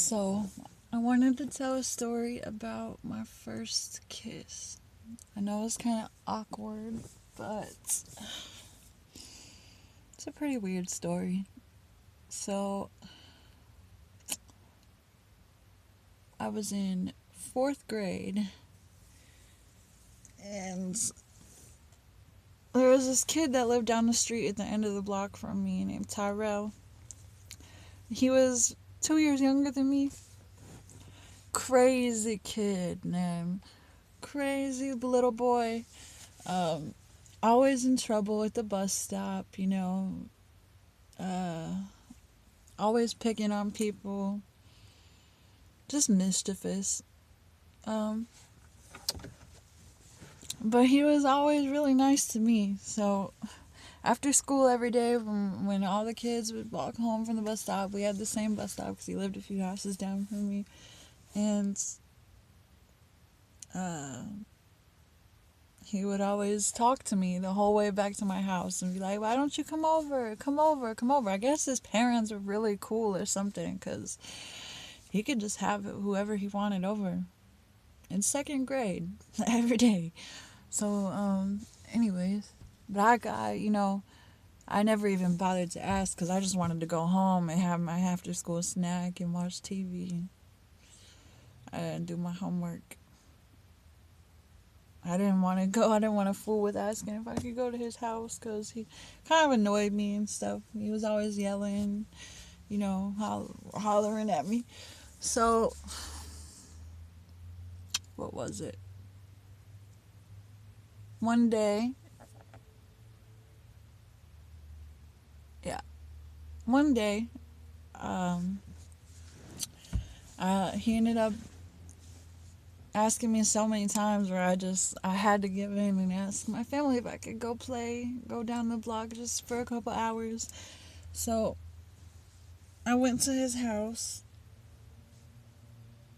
So, I wanted to tell a story about my first kiss. I know it's kind of awkward, but it's a pretty weird story. So, I was in fourth grade, and there was this kid that lived down the street at the end of the block from me named Tyrell. He was 2 years younger than me. Crazy kid, man. Crazy little boy. Um, Always in trouble at the bus stop, uh, always picking on people, just mischievous. Um, but he was always really nice to me. So after school every day, when all the kids would walk home from the bus stop, we had the same bus stop because he lived a few houses down from me, and uh, he would always talk to me the whole way back to my house and be like, "Why don't you come over? Come over, come over." I guess his parents were really cool or something because he could just have whoever he wanted over in second grade every day. So, anyways, but I never even bothered to ask because I just wanted to go home and have my after school snack and watch TV. I didn't do my homework. I didn't want to go. I didn't want to fool with asking if I could go to his house because he kind of annoyed me and stuff. He was always yelling, hollering at me. So, what was it? One day, yeah, one day, um, he ended up asking me so many times where I had to give in and ask my family if I could go down the block just for a couple hours. So I went to his house,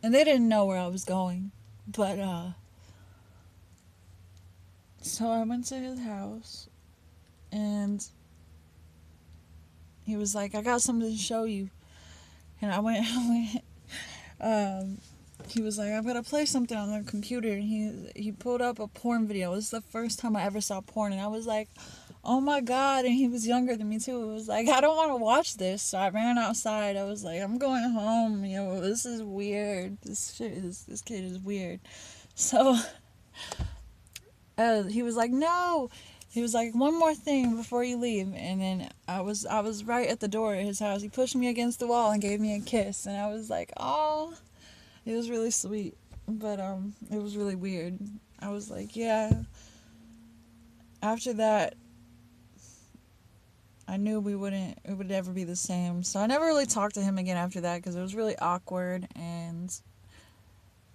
and they didn't know where I was going, but so I went to his house, and he was like, "I got something to show you," and I went. Um, he was like, "I'm gonna play something on the computer," and he pulled up a porn video. It was the first time I ever saw porn, and I was like, "Oh my god!" And he was younger than me too. It was like, I don't want to watch this, so I ran outside. I was like, "I'm going home. This is weird. This kid is weird." So he was like, "No." He was like, "One more thing before you leave," and then I was right at the door at his house. He pushed me against the wall and gave me a kiss, and I was like, "Oh." It was really sweet, but it was really weird. I was like, yeah. After that, I knew it would never be the same. So I never really talked to him again after that because it was really awkward. And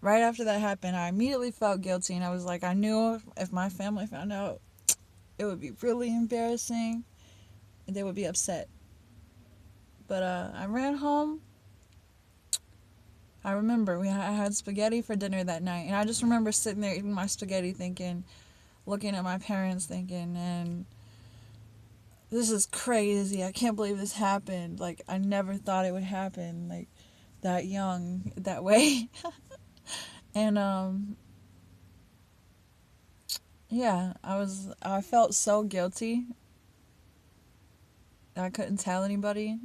right after that happened, I immediately felt guilty, and I was like, I knew if my family found out, it would be really embarrassing, and they would be upset. But I ran home. I remember I had spaghetti for dinner that night, and I just remember sitting there eating my spaghetti, thinking, looking at my parents, thinking, and this is crazy. I can't believe this happened. Like, I never thought it would happen, like, that young, that way. And, yeah, I felt so guilty. I couldn't tell anybody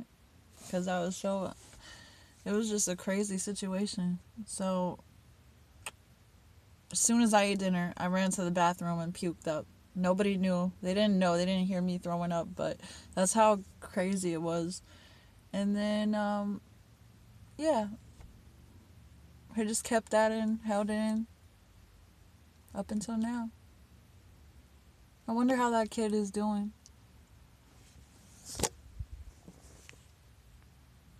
because it was just a crazy situation. So, as soon as I ate dinner, I ran to the bathroom and puked up. Nobody knew. They didn't know. They didn't hear me throwing up, but that's how crazy it was. And then, yeah, I just kept that in, held it in, up until now. I wonder how that kid is doing.